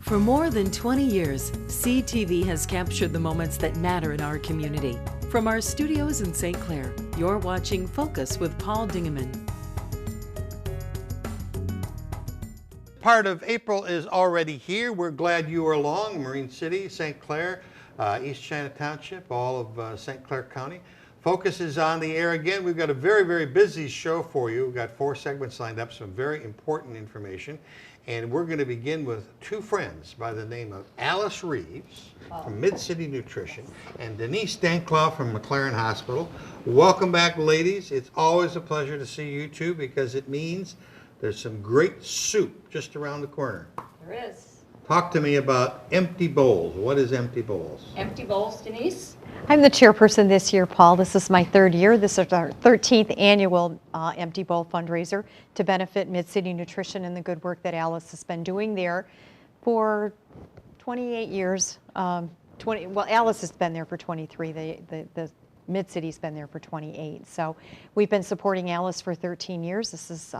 For more than 20 years, CTV has captured the moments that matter in our community. From our studios in St. Clair, you're watching Focus with Paul Dingeman. Part of April is already here. We're glad you are along. Marine City, St. Clair, East China Township, all of St. Clair County. Focus is on the air again. We've got a very, very busy show for you. We've got 4 segments lined up, some very important information. And we're going to begin with 2 friends by the name of Alice Reives from Mid-Ciy Nutrition and Denise Danklau from McLaren Hospital. Welcome back, ladies. It's always a pleasure to see you two because it means there's some great soup just around the corner. There is. Talk to me about Empty Bowls. What is Empty Bowls? Empty Bowls, Denise? I'm the chairperson this year, Paul. This is my 3rd year. This is our 13th annual Empty Bowl fundraiser to benefit Mid-Ciy Nutrition and the good work that Alice has been doing there for 28 years. Well, Alice has been there for 23. The Mid-City's been there for 28. So we've been supporting Alice for 13 years. This is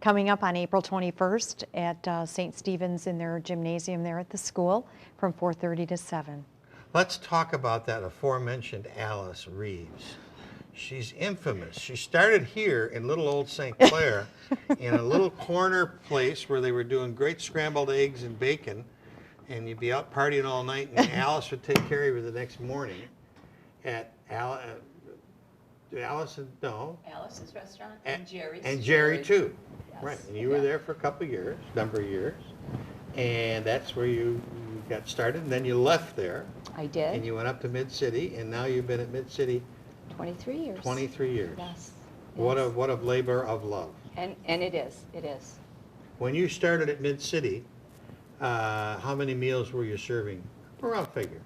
coming up on April 21st at St. Stephen's in their gymnasium there at the school from 4:30 to 7. Let's talk about that aforementioned Alice Reives. She's infamous. She started here in little old St. Clair in a little corner place where they were doing great scrambled eggs and bacon, and you'd be out partying all night, and Alice would take care of you the next morning at Alice's restaurant and Jerry's. And Jerry too. Yes. Right, and you were there for a number of years, and that's where you got started, and then you left there. I did. And you went up to Mid-Ciy, and now you've been at Mid-Ciy 23 years. 23 years. Yes. What a labor of love. And it is. It is. When you started at Mid-Ciy, how many meals were you serving? Around figure.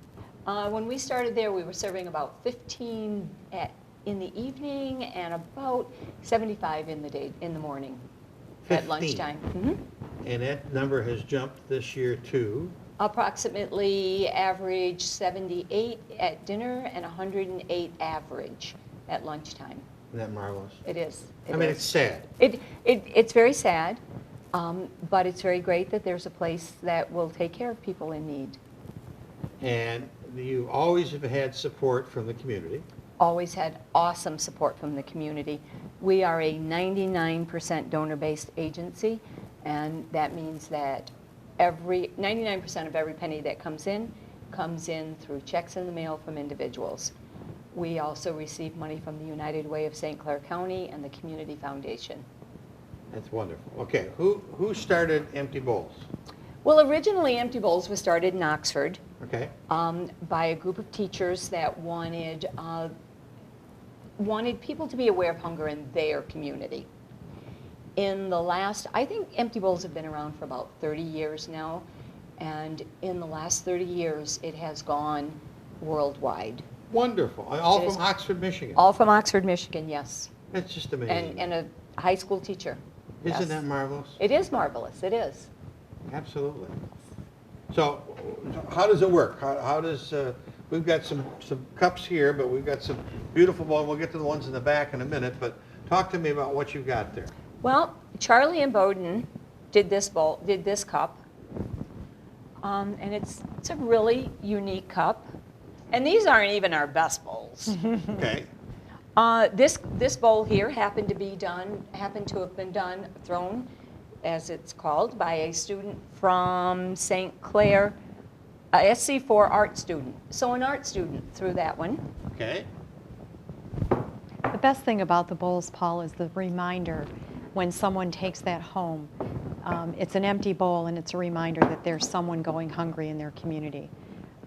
When we started there, we were serving about 15 in the evening and about 75 in the morning. 15. At lunchtime. Mm-hmm. And that number has jumped this year to? Approximately average 78 at dinner and 108 average at lunchtime. Isn't that marvelous? It is. I mean, it's sad. It's very sad, but it's very great that there's a place that will take care of people in need. And you always have had support from the community. Always had awesome support from the community. We are a 99% donor-based agency, and that means that 99% of every penny that comes in through checks in the mail from individuals. We also receive money from the United Way of St. Clair County and the Community Foundation. That's wonderful. Okay, who started Empty Bowls? Well, originally Empty Bowls was started in Oxford. Okay. By a group of teachers that wanted people to be aware of hunger in their community. I think Empty Bowls have been around for about 30 years now, and in the last 30 years, it has gone worldwide. Wonderful. All from Oxford, Michigan. All from Oxford, Michigan, yes. That's just amazing. And a high school teacher. Isn't Yes. that marvelous? It is marvelous, it is. Absolutely. So how does it work? How does, we've got some cups here, but we've got some beautiful bowls. We'll get to the ones in the back in a minute, but talk to me about what you've got there. Well, Charlie and Bowden did this cup, and it's a really unique cup. And these aren't even our best bowls. Okay. This bowl here happened to have been thrown, as it's called, by a student from St. Clair, a SC4 art student. So an art student threw that one. Okay. The best thing about the bowls, Paul, is the reminder when someone takes that home. It's an empty bowl, and it's a reminder that there's someone going hungry in their community.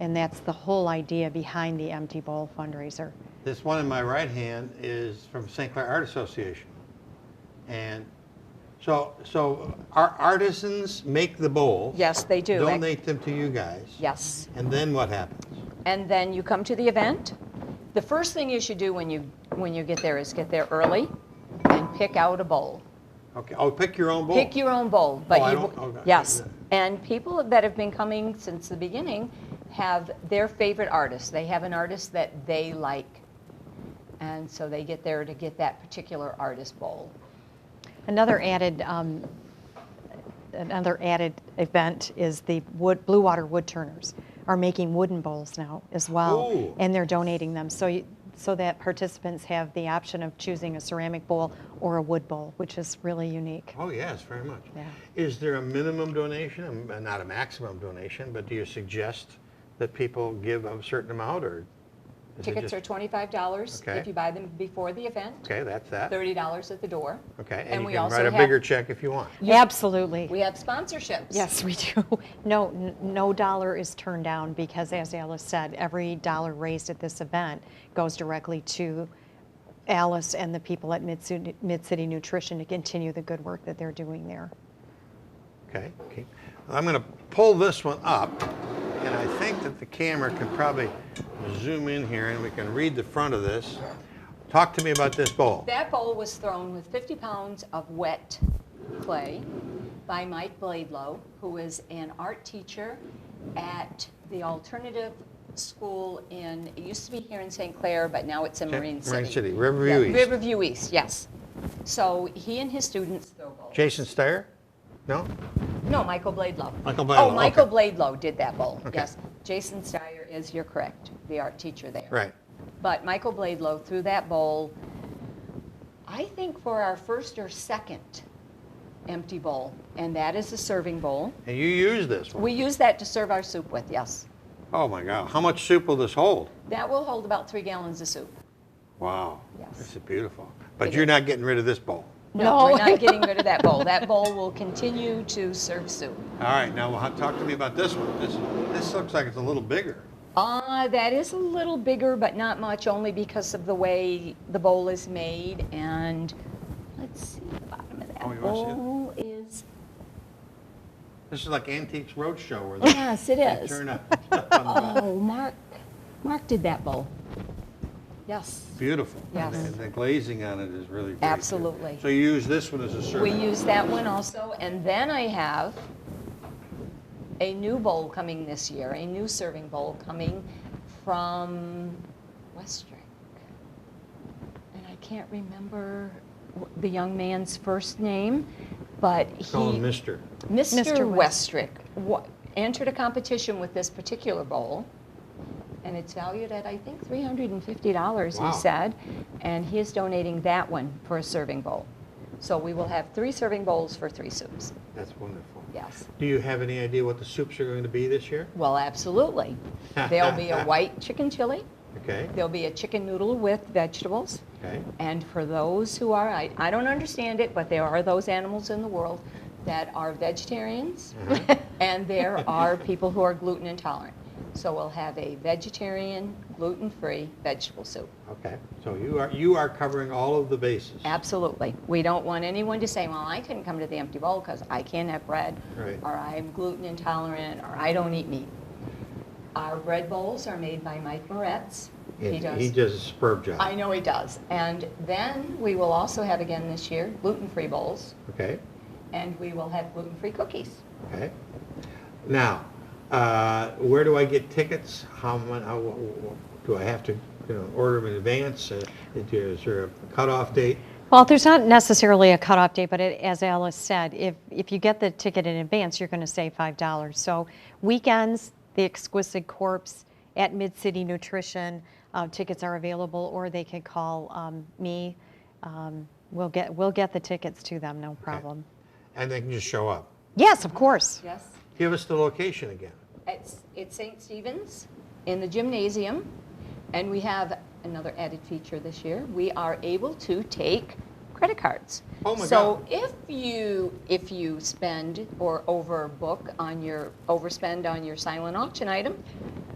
And that's the whole idea behind the Empty Bowl fundraiser. This one in my right hand is from St. Clair Art Association. And so our artisans make the bowls. Yes, they do. Donate them to you guys. Yes. And then what happens? And then you come to the event. The first thing you should do when you get there is get there early and pick out a bowl. Okay. Oh, pick your own bowl. Pick your own bowl. But okay. Yes. And people that have been coming since the beginning have their favorite artist. They have an artist that they like. And so they get there to get that particular artist bowl. Another added another added event is the Blue Water Wood Turners are making wooden bowls now as well, Ooh. and they're donating them. So that participants have the option of choosing a ceramic bowl or a wood bowl, which is really unique. Oh, yes, very much. Yeah. Is there a minimum donation, not a maximum donation, but do you suggest that people give a certain amount, or? is it Tickets just- are $25 Okay. if you buy them before the event. Okay, that's that. $30 at the door. Okay, And and you we can also write a have- bigger check if you want. Absolutely. We have sponsorships. Yes, we do. No dollar is turned down because, as Alice said, every dollar raised at this event goes directly to Alice and the people at Mid-Ciy Nutrition to continue the good work that they're doing there. Okay. I'm going to pull this one up, and I think that the camera can probably zoom in here and we can read the front of this. Talk to me about this bowl. That bowl was thrown with 50 pounds of wet clay by Mike Bladlow, who is an art teacher at the alternative school it used to be here in St. Clair, but now it's in Marine City. Marine City, Riverview East. Riverview East, yes. So he and his students throw bowls. Jason Steyer? No? No, Michael Bladlow. Michael Bladlow, Oh, Michael okay. Bladlow did that bowl, Okay. yes. Jason Steyer is, you're correct, the art teacher there. Right. But Michael Bladlow threw that bowl, I think for our first or second empty bowl, and that is a serving bowl. And you use this one? We use that to serve our soup with, yes. Oh my God. How much soup will this hold? That will hold about 3 gallons of soup. Wow. Yes. This is beautiful. But It you're is. not getting rid of this bowl. No, we're not getting rid of that bowl. That bowl will continue to serve soup. All right. Now, talk to me about this one. This looks like it's a little bigger. That is a little bigger, but not much, only because of the way the bowl is made. And let's see, the bottom of that Oh, you wanna see it? bowl is, This is like Antiques Roadshow where they yes, it they is. turn up on the bottom. Oh, Mark did that bowl. Yes. Beautiful. Yes. And the glazing on it is really great, too. Absolutely. So you use this one as a We serving. use that one also, and then I have a new bowl coming this year, a new serving bowl coming from Westrick. And I can't remember the young man's first name, but Call him he, Mr. Mr. Mr. Westrick, entered a competition with this particular bowl, and it's valued at, I think, $350, Wow. he said, and he is donating that one for a serving bowl. So we will have 3 serving bowls for 3 soups. That's wonderful. Yes. Do you have any idea what the soups are going to be this year? Well, absolutely. There'll be a white chicken chili. Okay. There'll be a chicken noodle with vegetables. Okay. And for those who are, I don't understand it, but there are those animals in the world that are vegetarians, and there are people who are gluten intolerant. So we'll have a vegetarian, gluten-free vegetable soup. Okay. So you are covering all of the bases. Absolutely. We don't want anyone to say, well, I couldn't come to the empty bowl because I can't have bread, Right. or I'm gluten intolerant, or I don't eat meat. Our bread bowls are made by Mike Moretz. He does a superb job. I know he does. And then we will also have again this year gluten-free bowls, Okay. and we will have gluten-free cookies. Okay. Now, where do I get tickets? How do I have to order them in advance? Is there a cutoff date? Well, there's not necessarily a cutoff date, but as Alice said, if you get the ticket in advance, you're going to save $5. So weekends, the Exquisite Corpse at Mid-Ciy Nutrition, tickets are available, or they can call me. We'll get the tickets to them, no problem. And they can just show up. Yes, of course. Yes. Give us the location again. It's St. Stephen's in the gymnasium, and we have another added feature this year. We are able to take credit cards. Oh my so God. if you spend or overspend on your silent auction item,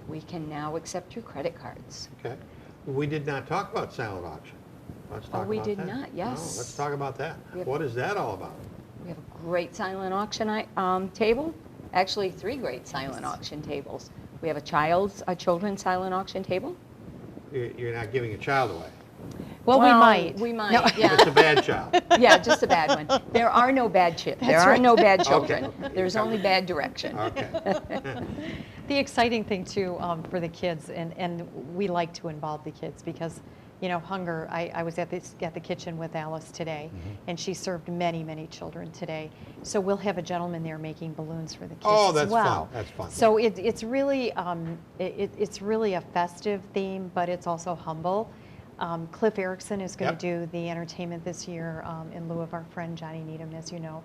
we can now accept your credit cards. Okay. We did not talk about silent auction. Let's talk we about did that. not, yes. No, let's talk about that. We have- What is that all about? We have a great silent auction table, actually 3 great silent auction tables. We have a children's silent auction table. You're not giving a child away. Well, we might. We might, No. yeah. It's a bad child. Yeah, just a bad one. There are no bad There are right. no bad children. Okay. There's only bad direction. Okay. The exciting thing too for the kids, and we like to involve the kids because you know, hunger. I was at the kitchen with Alice today, and she served many, many children today. So we'll have a gentleman there making balloons for the kids Oh, as that's well. fun. That's fun. So it's really it's really a festive theme, but it's also humble. Cliff Erickson is going to do the entertainment this year in lieu of our friend Johnny Needham, as you know.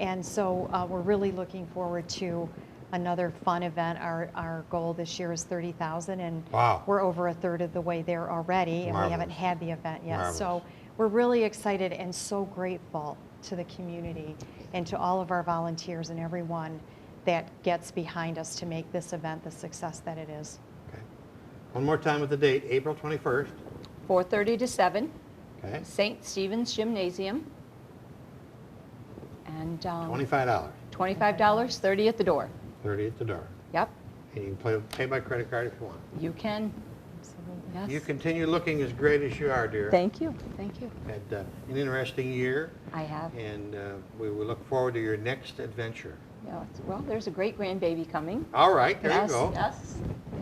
And so we're really looking forward to another fun event. Our goal this year is 30,000, and we're over a third of the way there already, and we haven't had the event yet. Marvelous. So we're really excited and so grateful to the community and to all of our volunteers and everyone that gets behind us to make this event the success that it is. Okay. One more time with the date, April 21st. 4:30 to 7. Okay. St. Stephen's Gymnasium. And $25. $25, 30 at the door. 30 at the door. Yep, And you can pay by credit card if you want. you can. Yes. You continue looking as great as you are, dear. Thank you, thank you. Had an interesting year. I have. And we will look forward to your next adventure. Yeah, well, there's a great grandbaby coming. All right, there Yes, you go. yes. Yeah.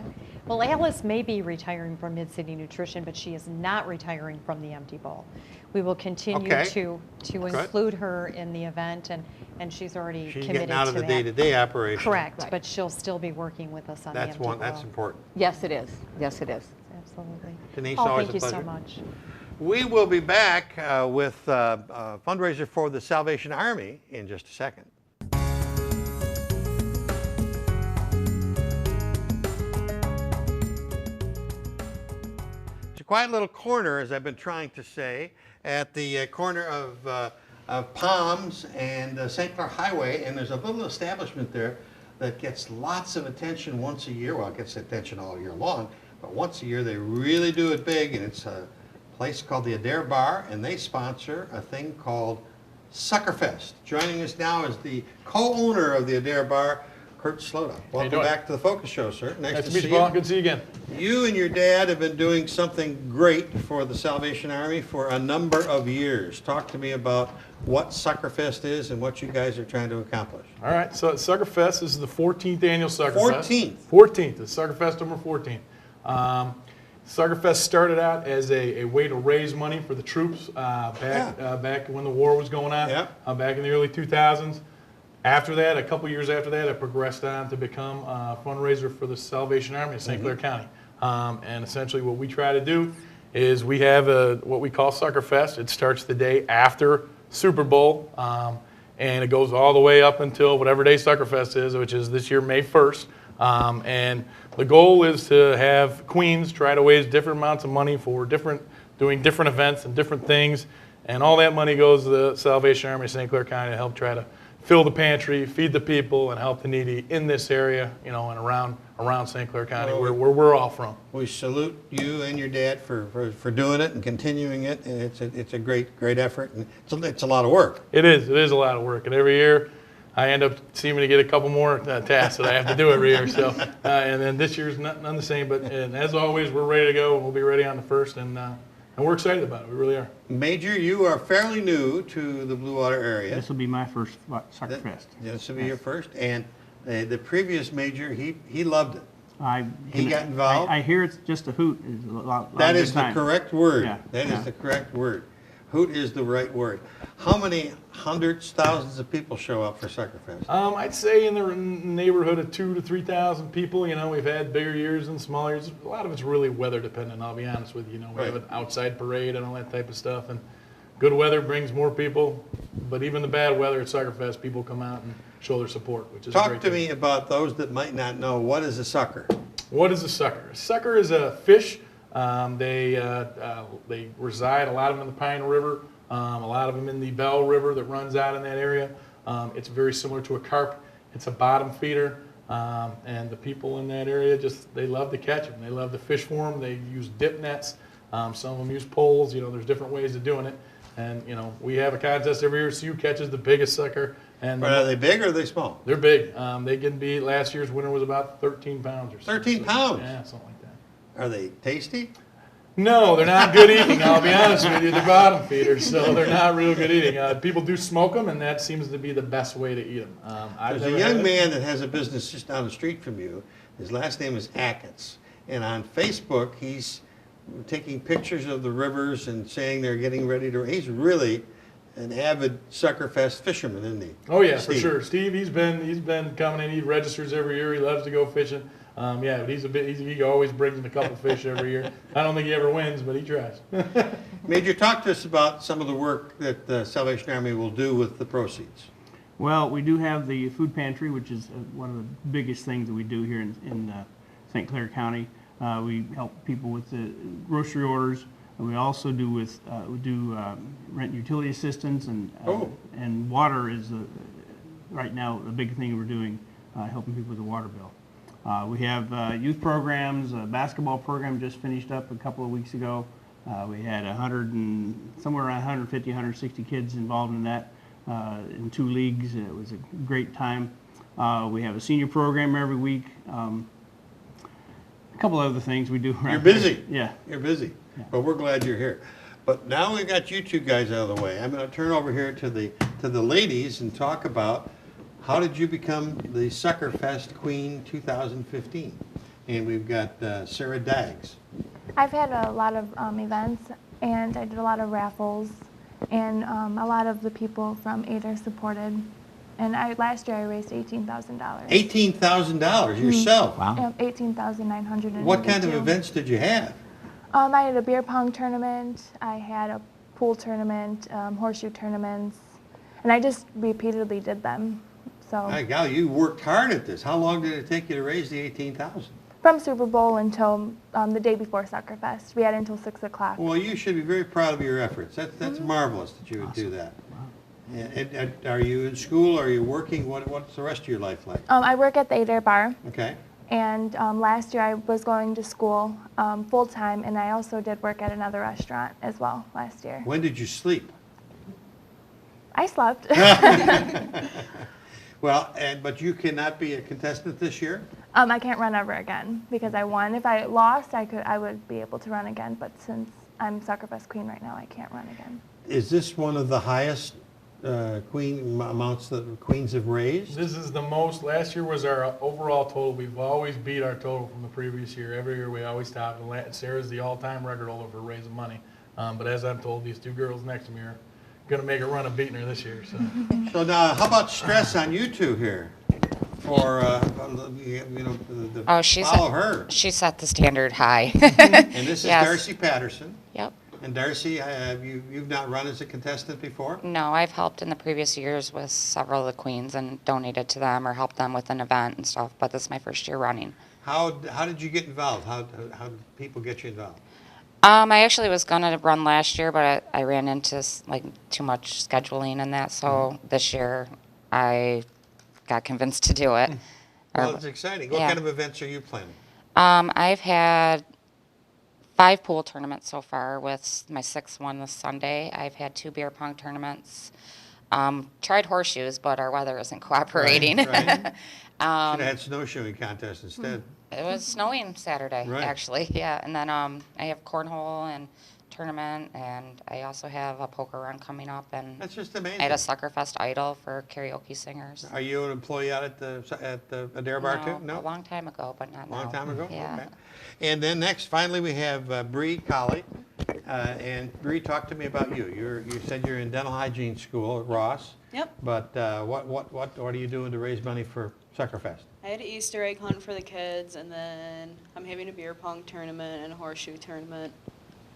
Well, Alice may be retiring from Mid-Ciy Nutrition, but she is not retiring from the Empty Bowl. We will continue to include her in the event, and she's already She's committed getting out of to the that. day-to-day operation. Correct, Right. but she'll still be working with us on the Empty Bowl. That's important. Yes, it is. Yes, it is. Absolutely. Denise, Paul, always thank a you so pleasure. much. We will be back with a fundraiser for the Salvation Army in just a second. It's a quiet little corner, as I've been trying to say, at the corner of Palms and St. Clair Highway, and there's a little establishment there that gets lots of attention once a year. Well, it gets attention all year long, but once a year they really do it big, and it's a place called the Adair Bar, and they sponsor a thing called Suckerfest. Joining us now is the co-owner of the Adair Bar, Kurt Sloda. Welcome back to the Focus Show, sir. Nice to meet you, Paul. Good to see you again. You and your dad have been doing something great for the Salvation Army for a number of years. Talk to me about what Suckerfest is and what you guys are trying to accomplish. All right, so Suckerfest is the 14th annual Suckerfest. 14th? 14th, it's Suckerfest number 14. Suckerfest started out as a way to raise money for the troops back when the war was going on, back in the early 2000s. After that, a couple years after that, it progressed on to become a fundraiser for the Salvation Army of St. Clair County. And essentially what we try to do is we have what we call Suckerfest. It starts the day after Super Bowl, and it goes all the way up until whatever day Suckerfest is, which is this year, May 1st. And the goal is to have Queens try to raise different amounts of money for doing different events and different things. And all that money goes to the Salvation Army of St. Clair County to help try to fill the pantry, feed the people, and help the needy in this area, you know, and around St. Clair County, where we're all from. We salute you and your dad for doing it and continuing it. And it's a great effort, and it's a lot of work. It is a lot of work, and every year I end up seeming to get a couple more tasks that I have to do every year. So, and then this year's none the same. But and as always, we're ready to go, and we'll be ready on the 1st, and we're excited about it. We really are. Major, you are fairly new to the Blue Water area. This will be my first Suckerfest. This will be your first, and the previous major, he loved it. He got involved. I hear it's just a hoot. It's a lot That of is good the time. correct word. Yeah, That is the correct word. Hoot is the right word. How many hundreds, thousands of people show up for Suckerfest? I'd say in the neighborhood of 2,000 to 3,000 people. You know, we've had bigger years and smaller years. A lot of it's really weather dependent, I'll be honest with you. You know, we have an outside parade and all that type of stuff. And good weather brings more people. But even the bad weather at Suckerfest, people come out and show their support, which is a great Talk to me about those that might not know. What is a sucker? What is a sucker? A sucker is a fish. They reside, a lot of them in the Pine River, a lot of them in the Bell River that runs out in that area. It's very similar to a carp. It's a bottom feeder, and the people in that area they love to catch them. They love to fish for them. They use dip nets. Some of them use poles. You know, there's different ways of doing it. And you know, we have a contest every year. See who catches the biggest sucker. And Are they big or are they small? They're big. They can be. Last year's winner was about 13 pounds or so. 13 pounds? Yeah, something like that. Are they tasty? No, they're not good eating. I'll be honest with you. They're bottom feeders, so they're not real good eating. People do smoke them, and that seems to be the best way to eat them. There's a young man that has a business just down the street from you. His last name is Atkins, and on Facebook he's taking pictures of the rivers and saying they're getting ready to. He's really an avid Suckerfest fisherman, isn't he? Oh yeah, Steve? for sure. Steve, he's been coming in. He registers every year. He loves to go fishing. Yeah, but he always brings in a couple fish every year. I don't think he ever wins, but he tries. Major, talk to us about some of the work that the Salvation Army will do with the proceeds. Well, we do have the food pantry, which is one of the biggest things that we do here in St. Clair County. We help people with the grocery orders. We also do rent utility assistance, and water is right now a big thing we're doing, helping people with the water bill. We have youth programs. A basketball program just finished up a couple of weeks ago. We had somewhere around 150, 160 kids involved in that in 2 leagues. It was a great time. We have a senior program every week. A couple other things we do around You're busy. here. Yeah. You're busy. Yeah. But we're glad you're here. But now we've got you two guys out of the way. I'm going to turn over here to the ladies and talk about how did you become the Suckerfest Queen 2015? And we've got Sarah Daggs. I've had a lot of events, and I did a lot of raffles, and a lot of the people from Ader supported. And last year I raised $18,000. $18,000 yourself? Wow. Yep, $18,982. What kind of events did you have? I had a beer pong tournament, I had a pool tournament, horseshoe tournaments, and I just repeatedly did them. So My golly, you worked hard at this. How long did it take you to raise the $18,000? from Super Bowl until the day before Suckerfest. We had until 6 o'clock. Well, you should be very proud of your efforts. That's marvelous that you would do that. And are you in school? Are you working? What's the rest of your life like? I work at the Ader Bar. Okay. And last year I was going to school full-time, and I also did work at another restaurant as well last year. When did you sleep? I slept. Well, but you cannot be a contestant this year? I can't run ever again because I won. If I lost, I would be able to run again, but since I'm Suckerfest Queen right now, I can't run again. Is this one of the highest amounts that queens have raised? This is the most. Last year was our overall total. We've always beat our total from the previous year. Every year we always top. Sarah's the all-time record holder for raising money. But as I'm told, these 2 girls next to me are going to make a run of beating her this year. So now, how about stress on you two here? For follow her. She set the standard high. And this is Yes. Darcy Patterson. Yep. And Darcy, you've not run as a contestant before? No, I've helped in the previous years with several of the queens and donated to them or helped them with an event and stuff, but this is my first year running. How did you get involved? How did people get you involved? I actually was going to run last year, but I ran into too much scheduling and that, so this year I got convinced to do it. Well, it's exciting. What yeah. kind of events are you planning? I've had 5 pool tournaments so far, with my 6th one this Sunday. I've had 2 beer pong tournaments. Tried horseshoes, but our weather isn't cooperating. Right. Should have had snowshoeing contest instead. It was snowing Saturday, Right. actually, yeah. And then I have cornhole and tournament, and I also have a poker run coming up. And That's just amazing. I had a Suckerfest Idol for karaoke singers. Are you an employee out at the Adair Bar too? A long time ago, but not now. Long time ago? Yeah. Okay. And then next, finally, we have Bree Colley. And Bree, talk to me about you. You said you're in dental hygiene school at Ross. Yep. But what are you doing to raise money for Suckerfest? I had an Easter egg hunt for the kids, and then I'm having a beer pong tournament and a horseshoe tournament.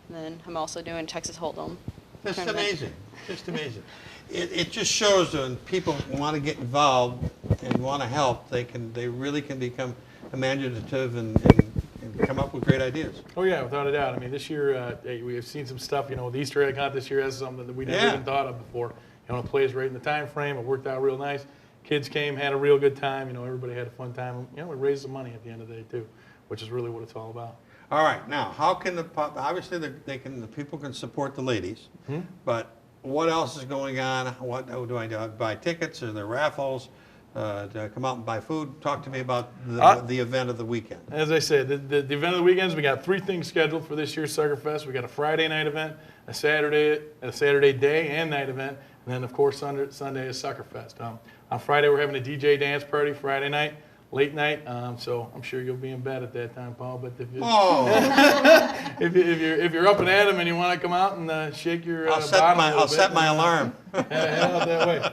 And then I'm also doing Texas Hold'em. That's tournament. amazing. Just amazing. It just shows that when people want to get involved and want to help, they really can become imaginative and come up with great ideas. Oh yeah, without a doubt. I mean, this year we have seen some stuff. The Easter egg hunt this year has something that we never even thought of before. It plays right in the time frame. It worked out real nice. Kids came, had a real good time. Everybody had a fun time. We raised some money at the end of the day too, which is really what it's all about. All right, now how can obviously the people can support the ladies, but what else is going on? What do I do? Buy tickets? Are there raffles? To come out and buy food? Talk to me about the event of the weekend. As I said, the event of the weekends, we got 3 things scheduled for this year's Suckerfest. We got a Friday night event, a Saturday day and night event, and then of course Sunday is Suckerfest. On Friday we're having a DJ dance party Friday night. late night, so I'm sure you'll be in bed at that time, Paul. But if you, Oh, if you're up and at 'em and you want to come out and shake your I'll set my alarm. head out that way.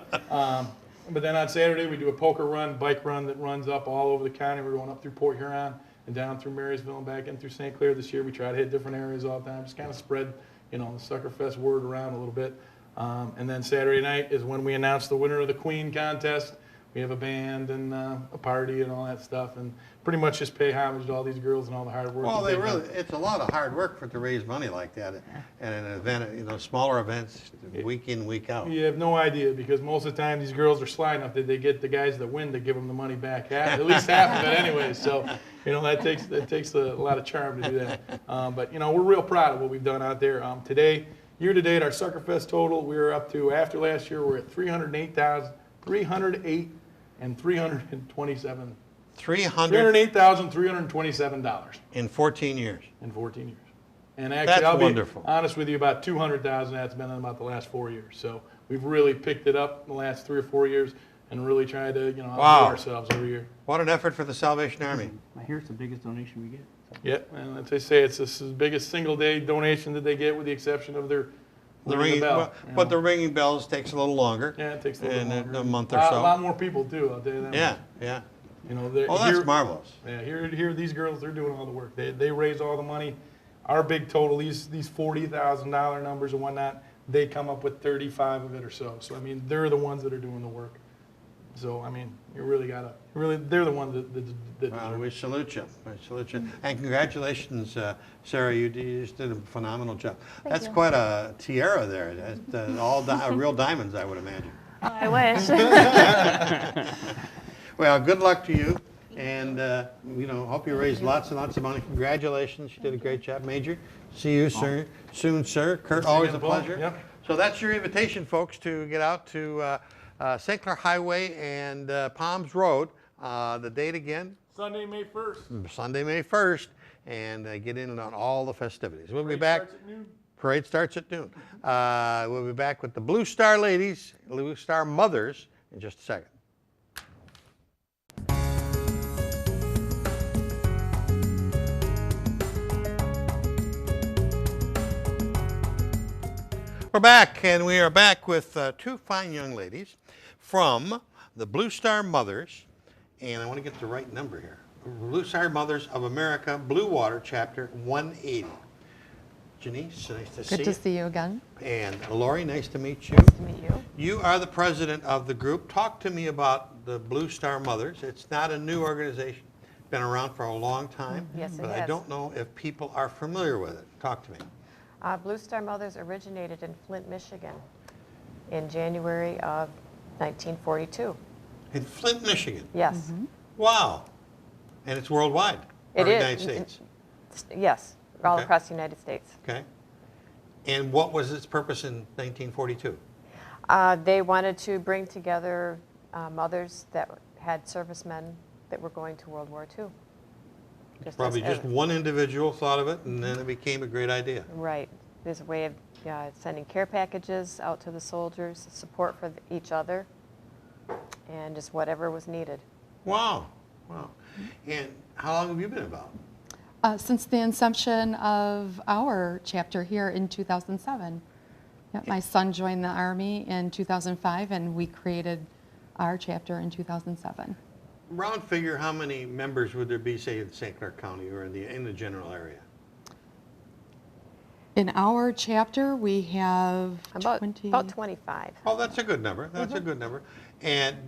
But then on Saturday we do a poker run, bike run that runs up all over the county. We're going up through Port Huron and down through Marysville and back in through St. Clair this year. We try to hit different areas all the time, just kind of spread, the Suckerfest word around a little bit. And then Saturday night is when we announce the winner of the Queen contest. We have a band and a party and all that stuff, and pretty much just pay homage to all these girls and all the hard work. Well, that they've done. it's a lot of hard work to raise money like that, and an event, smaller events, week in, week out. You have no idea, because most of the time these girls are sly enough that they get the guys that win to give them the money back, at least half of it anyway. So, that takes a lot of charm to do that. But we're real proud of what we've done out there. Today, year to date, our Suckerfest total, we're up to, after last year, we're at 308,327. 308,327 $308,327 in 14 years. In 14 years. And actually, That's wonderful. Be honest with you, about 200,000 that's been in about the last 4 years. So we've really picked it up in the last 3 or 4 years and really tried to, outdo ourselves every year. What an effort for the Salvation Army. I hear it's the biggest donation we get. Yeah, and as they say, it's the biggest single-day donation that they get, with the exception of their ringing bell. Well, but the ringing bells takes a little longer. Yeah, it takes a little longer. A month or so. A lot more people too, I'll tell you that. Yeah. That's marvelous. Yeah, here these girls, they're doing all the work. They raise all the money. Our big total, these $40,000 numbers and whatnot, they come up with 35 of it or so. So they're the ones that are doing the work. So you really gotta, they're the ones that Well, we salute you. And congratulations, Sarah. You just did a phenomenal job. That's you. quite a tiara there. That's all real diamonds, I would imagine. I wish. Well, good luck to you, and hope you raise lots and lots of money. Congratulations. You did a great job, Major. See you soon, sir. Kurt, always a pleasure. Yep. So that's your invitation, folks, to get out to St. Clair Highway and Palms Road. The date again? Sunday, May 1st. Sunday, May 1st, and get in on all the festivities. We'll be back. Starts at noon. Parade starts at noon. We'll be back with the Blue Star ladies, Blue Star mothers, in just a second. We're back, and we are back with two fine young ladies from the Blue Star Mothers, and I want to get the right number here. Blue Star Mothers of America, Blue Water, Chapter 180. Janice, nice to see you. Good to see you again. And Lori, nice to meet you. Nice to meet you. You are the president of the group. Talk to me about the Blue Star Mothers. It's not a new organization. Been around for a long time. Yes, it but I has. don't know if people are familiar with it. Talk to me. Blue Star Mothers originated in Flint, Michigan in January of 1942. In Flint, Michigan. Yes. Wow. And it's worldwide. It or is. United States. Yes, all Okay. across the United States. Okay. And what was its purpose in 1942? They wanted to bring together mothers that had servicemen that were going to World War II. Probably just one individual thought of it, and then it became a great idea. Right. There's a way of sending care packages out to the soldiers, support for each other, and just whatever was needed. Wow. Wow. And how long have you been involved? Since the inception of our chapter here in 2007. Yep, my son joined the Army in 2005, and we created our chapter in 2007. Round figure, how many members would there be, say, in St. Clair County or in the general area? In our chapter, we have About 20. about 25. Oh, that's a good number. That's a good number.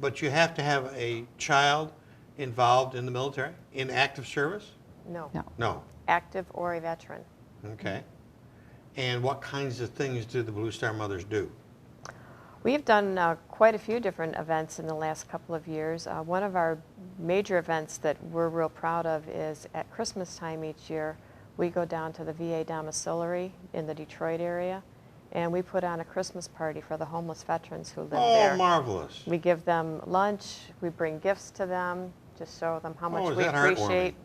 But you have to have a child involved in the military, in active service? No. No. No. Active or a veteran. Okay. And what kinds of things do the Blue Star Mothers do? We've done quite a few different events in the last couple of years. One of our major events that we're real proud of is at Christmas time each year, we go down to the VA domiciliary in the Detroit area, and we put on a Christmas party for the homeless veterans who live there. Oh, marvelous. We give them lunch, we bring gifts to them, just show them how much is we that heartwarming? appreciate.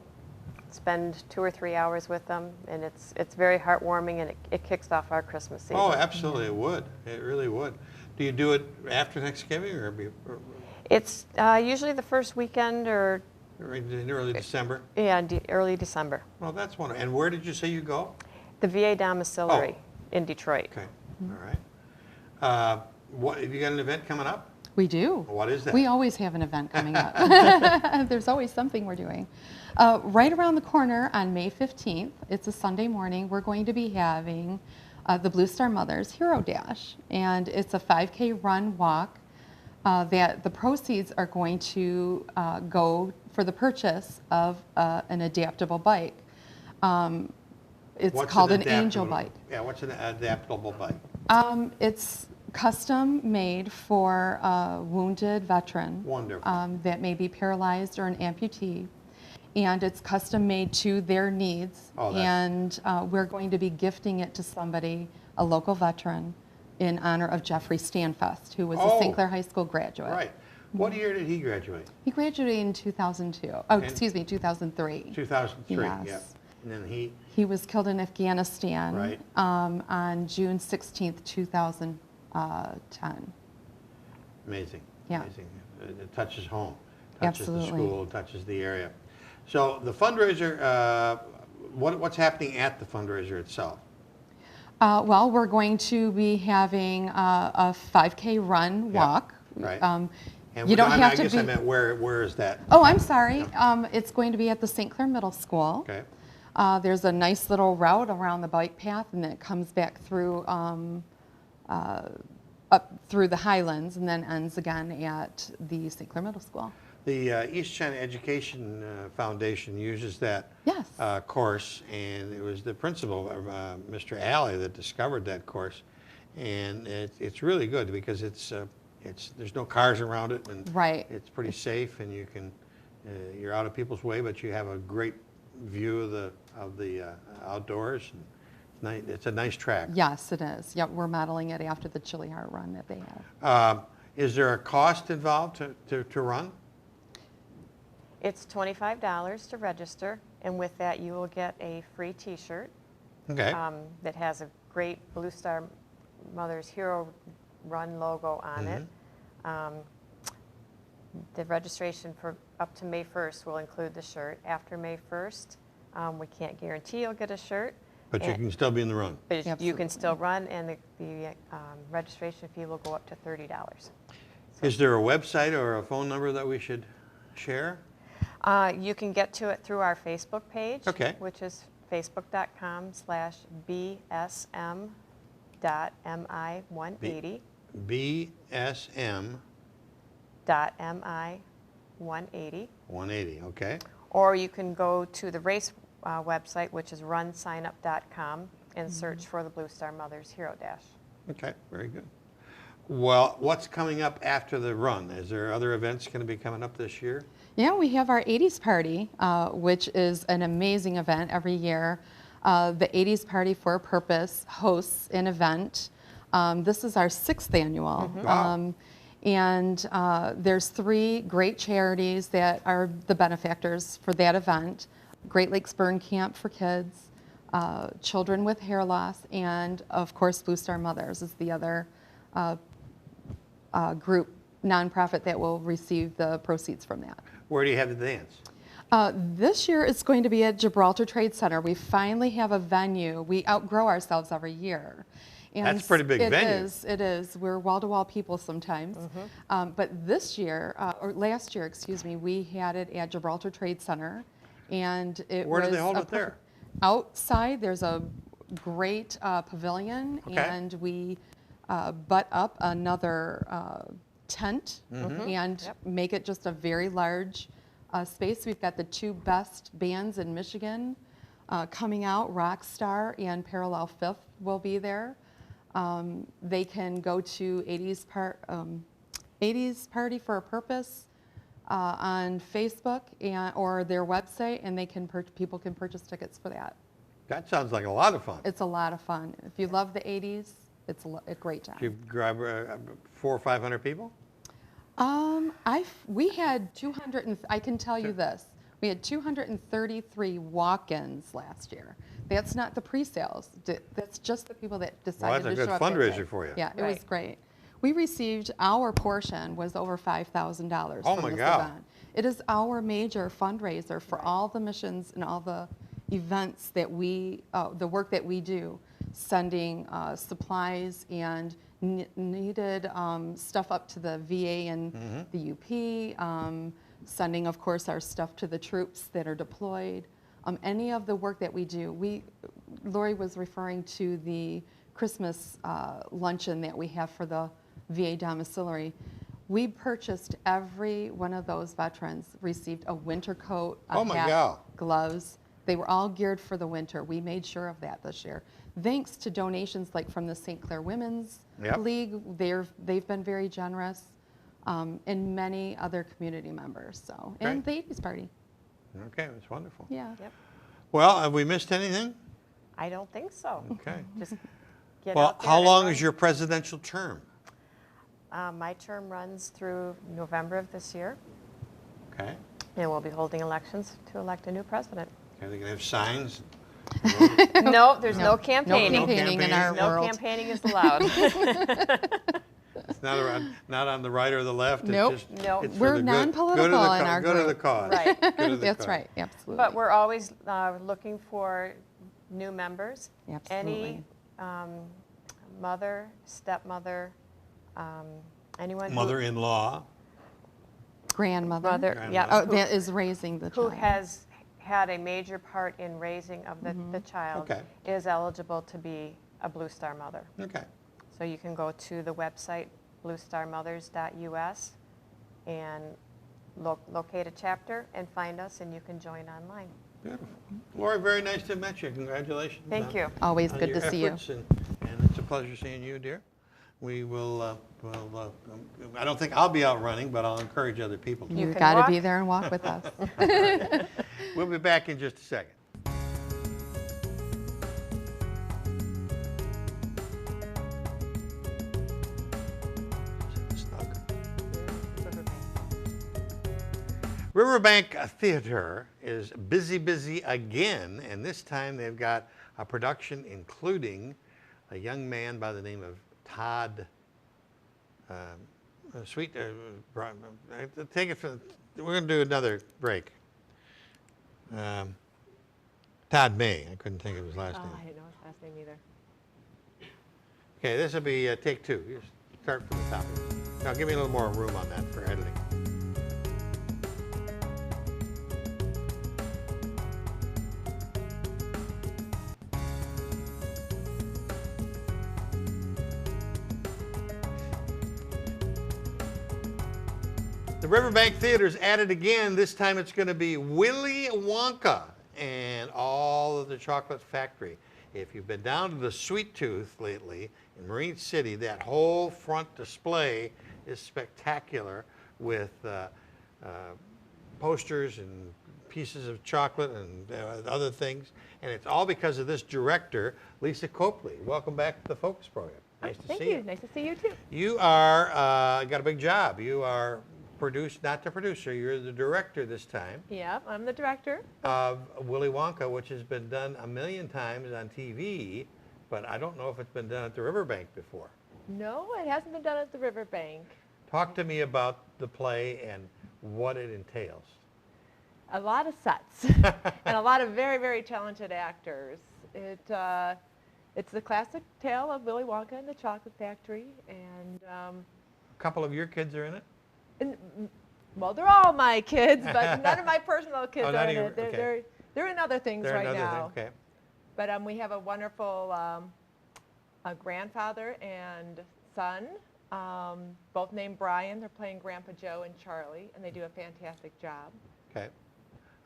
Spend 2 or 3 hours with them, and it's very heartwarming, and it kicks off our Christmas season. Oh, absolutely, it would. It really would. Do you do it after Thanksgiving or? It's usually the first weekend or In early December? Yeah, early December. Well, that's wonderful. And where did you say you go? The VA domiciliary in Detroit. Okay, all right. What, have you got an event coming up? We do. What is that? We always have an event coming up. There's always something we're doing. Right around the corner on May 15th, it's a Sunday morning, we're going to be having the Blue Star Mothers Hero Dash. And it's a 5K run walk that the proceeds are going to go for the purchase of an adaptable bike. It's called an Angel bike. Yeah, what's an adaptable bike? It's custom made for a wounded veteran. Wonderful. That may be paralyzed or an amputee. And it's custom made to their needs. And we're going to be gifting it to somebody, a local veteran, in honor of Jeffrey Stanfest, who was a St. Clair High School graduate. Right. What year did he graduate? He graduated in 2002. Oh, excuse me, 2003. 2003, yes. yeah. And then he was killed in Afghanistan right. On June 16th, 2010. Amazing. Yeah. Amazing. It touches home, touches Absolutely. the school, touches the area. So the fundraiser, what's happening at the fundraiser itself? Well, we're going to be having a 5K run walk. Right. And you don't have to I guess I meant where is that? Oh, I'm sorry. It's going to be at the St. Clair Middle School. Okay. There's a nice little route around the bike path, and then it comes back through up through the Highlands, and then ends again at the St. Clair Middle School. The East China Education Foundation uses that course, and it was the principal, Mr. Alley, that discovered that course, and it's really good because there's no cars around it, and it's pretty safe, and you can you're out of people's way, but you have a great view of the outdoors. And it's a nice track. Yes, it is. Yep, we're modeling it after the Chili Heart run that they have. Is there a cost involved to run? It's $25 to register, and with that you will get a free T-shirt that has a great Blue Star Mothers Hero Run logo on it. The registration for up to May 1st will include the shirt. After May 1st, we can't guarantee you'll get a shirt. But you can still be in the run. But you can still run, and the registration fee will go up to $30. Is there a website or a phone number that we should share? You can get to it through our Facebook page, which is facebook.com/bsm.mi180. BSM.mi180. 180, okay. Or you can go to the race website, which is runsignup.com, and search for the Blue Star Mothers Hero Dash. Okay, very good. Well, what's coming up after the run? Is there other events going to be coming up this year? Yeah, we have our 80s party, which is an amazing event every year. The 80s Party for a Purpose hosts an event. This is our 6th annual. Wow. And there's 3 great charities that are the benefactors for that event. Great Lakes Burn Camp for kids, Children with Hair Loss, and of course Blue Star Mothers is the other group, nonprofit, that will receive the proceeds from that. Where do you have the dance? This year it's going to be at Gibraltar Trade Center. We finally have a venue. We outgrow ourselves every year. And that's a pretty big venue. It is. We're wall-to-wall people sometimes. But this year, or last year, excuse me, we had it at Gibraltar Trade Center. And it Where was do they hold it there? Outside, there's a great pavilion, and we butt up another tent and make it just a very large space. We've got the 2 best bands in Michigan coming out. Rockstar and Parallel Fifth will be there. They can go to 80s Party for a Purpose on Facebook or their website, and they can people can purchase tickets for that. That sounds like a lot of fun. It's a lot of fun. If you love the 80s, it's a great time. Did you grab 400 or 500 people? We had 200, I can tell you this, we had 233 walk-ins last year. That's not the pre-sales. That's just the people that decided to show up. Well, that's a good fundraiser for you. Yeah, it was great. We received, our portion was over $5,000 from this event. It is our major fundraiser for all the missions and all the events that the work that we do, sending supplies and needed stuff up to the VA and the UP, sending, of course, our stuff to the troops that are deployed. Any of the work that we do, Lori was referring to the Christmas luncheon that we have for the VA domiciliary. We purchased every one of those veterans, received a winter coat, a hat, gloves. They were all geared for the winter. We made sure of that this year. Thanks to donations like from the St. Clair Women's League, they've been very generous, and many other community members. So, and the 80s party. Okay, that's wonderful. Yeah. Yep. Well, have we missed anything? I don't think so. Okay. Just get Well, out there how and long run. is your presidential term? My term runs through November of this year, Okay. and we'll be holding elections to elect a new president. Are they going to have signs? No, there's no campaigning. No campaigning in our No world. campaigning is allowed. It's not on the right or the left. Nope. It's just, Nope. it's for We're the good- non-political good of the in our good of the group. cause. Right. Good of the That's cause. right, absolutely. But we're always looking for new members. Absolutely. Any mother, stepmother, anyone who- Mother-in-law. Grandmother. mother, yeah, Oh, who, that is raising the who child. has had a major part in raising of the child Okay. is eligible to be a Blue Star mother. Okay. So you can go to the website bluestarmothers.us and locate a chapter and find us, and you can join online. Beautiful. Lori, very nice to meet you. Congratulations. Thank you. Always on good your to see you. efforts, and it's a pleasure seeing you, dear. We will, I don't think I'll be out running, but I'll encourage other people to. You You've can got to walk. be there and walk with us. We'll be back in just a second. Riverbank Theater is busy again, and this time they've got a production including a young man by the name of Todd. Take it from. We're going to do another break. Todd May. I couldn't think of his last name. I didn't know his last name either. Okay, this will be take two. You start from the top. Now give me a little more room on that for editing. The Riverbank Theater's at it again. This time it's going to be Willy Wonka and all of the chocolate factory. If you've been down to the Sweet Tooth lately in Marine City, that whole front display is spectacular with posters and pieces of chocolate and other things. And it's all because of this director, Lisa Coakley. Welcome back to the Focus Program. Nice to see you. Nice to see you too. You are, got a big job. You are not the producer, you're the director this time Yeah, I'm the director. of Willy Wonka, which has been done a million times on TV, but I don't know if it's been done at the Riverbank before. No, it hasn't been done at the Riverbank. Talk to me about the play and what it entails. A lot of sets and a lot of very, very talented actors. It's the classic tale of Willy Wonka and the Chocolate Factory, and A couple of your kids are in it? well, they're all my kids, but none of my personal kids Oh, are none in of it. your- okay. They're in other things They're right another now. thing. Okay. But we have a wonderful a grandfather and son, both named Brian. They're playing Grandpa Joe and Charlie, and they do a fantastic job. Okay.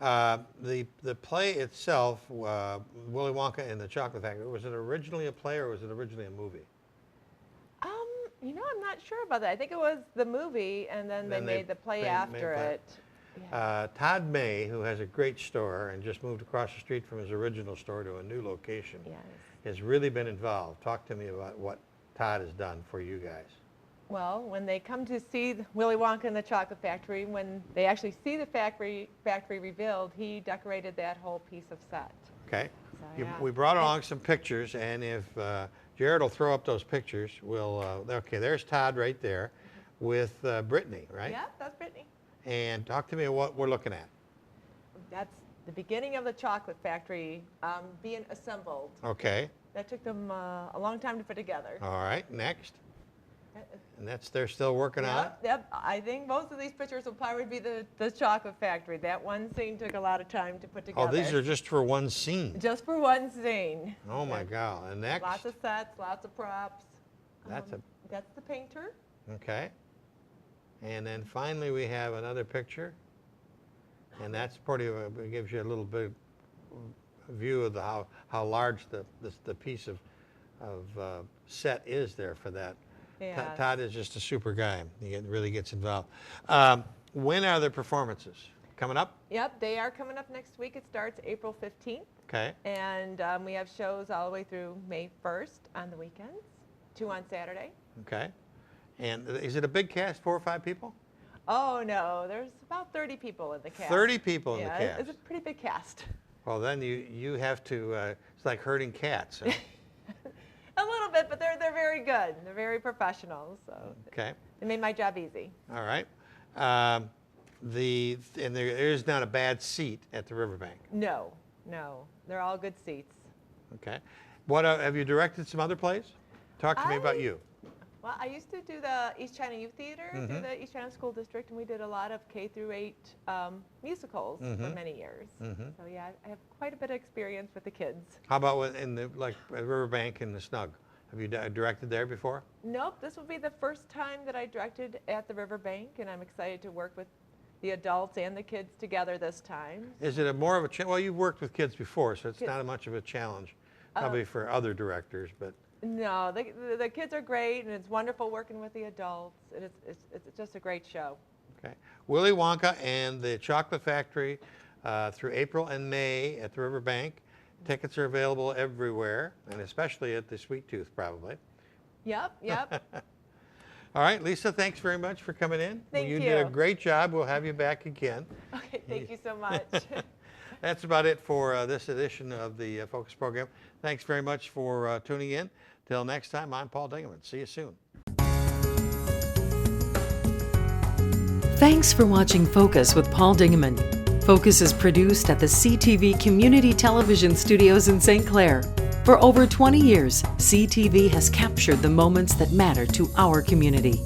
The play itself, Willy Wonka and the Chocolate Factory, was it originally a play or was it originally a movie? You know, I'm not sure about that. I think it was the movie, and then they made the play after it. Yeah. Todd May, who has a great store and just moved across the street from his original store to a new location, Yes. has really been involved. Talk to me about what Todd has done for you guys. Well, when they come to see Willy Wonka and the Chocolate Factory, when they actually see the factory revealed, he decorated that whole piece of set. Okay. So, yeah. We brought along some pictures, and if Jared will throw up those pictures, we'll. Okay, there's Todd right there with Brittany, right? Yeah, that's Brittany. And talk to me what we're looking at. That's the beginning of the chocolate factory being assembled. Okay. That took them a long time to put together. All right. Next. And they're still working on it? Yep. I think most of these pictures will probably be the chocolate factory. That one scene took a lot of time to put together. Oh, these are just for one scene. Just for one scene. Oh my God. And next? Lots of sets, lots of props. That's That's the painter. okay. And then finally we have another picture. And that's it gives you a little bit of view of how large the piece of set is there for that. Yeah. Todd is just a super guy. He really gets involved. When are the performances? Coming up? Yep, they are coming up next week. It starts April 15th. Okay. And we have shows all the way through May 1st on the weekends, 2 on Saturday. Okay. And is it a big cast, 4 or 5 people? Oh, no, there's about 30 people in the cast. 30 people in the cast. Yeah, it's a pretty big cast. Well, then you have to, it's like herding cats. Huh? A little bit, but they're very good. They're very professional, so Okay. they made my job easy. All right. And there is not a bad seat at the Riverbank. No, they're all good seats. Okay. What have you directed some other plays? Talk to me about you. Well, I used to do the East China Youth Theater through the East China School District, and we did a lot of K through 8 musicals for many years. So yeah, I have quite a bit of experience with the kids. How about in the Riverbank and the Snug? Have you directed there before? Nope, this will be the first time that I directed at the Riverbank, and I'm excited to work with the adults and the kids together this time. Is it more of a challenge? Well, you've worked with kids before, so it's not much of a challenge, probably for other directors, but. No, the kids are great, and it's wonderful working with the adults. It's just a great show. Okay. Willy Wonka and the Chocolate Factory through April and May at the Riverbank. Tickets are available everywhere, and especially at the Sweet Tooth, probably. Yep. All right, Lisa, thanks very much for coming in. Thank you. You did a great job. We'll have you back again. Okay, thank you so much. That's about it for this edition of the Focus program. Thanks very much for tuning in. Till next time, I'm Paul Dingaman. See you soon. Thanks for watching Focus with Paul Dingaman. Focus is produced at the CTV Community Television Studios in St. Clair. For over 20 years, CTV has captured the moments that matter to our community.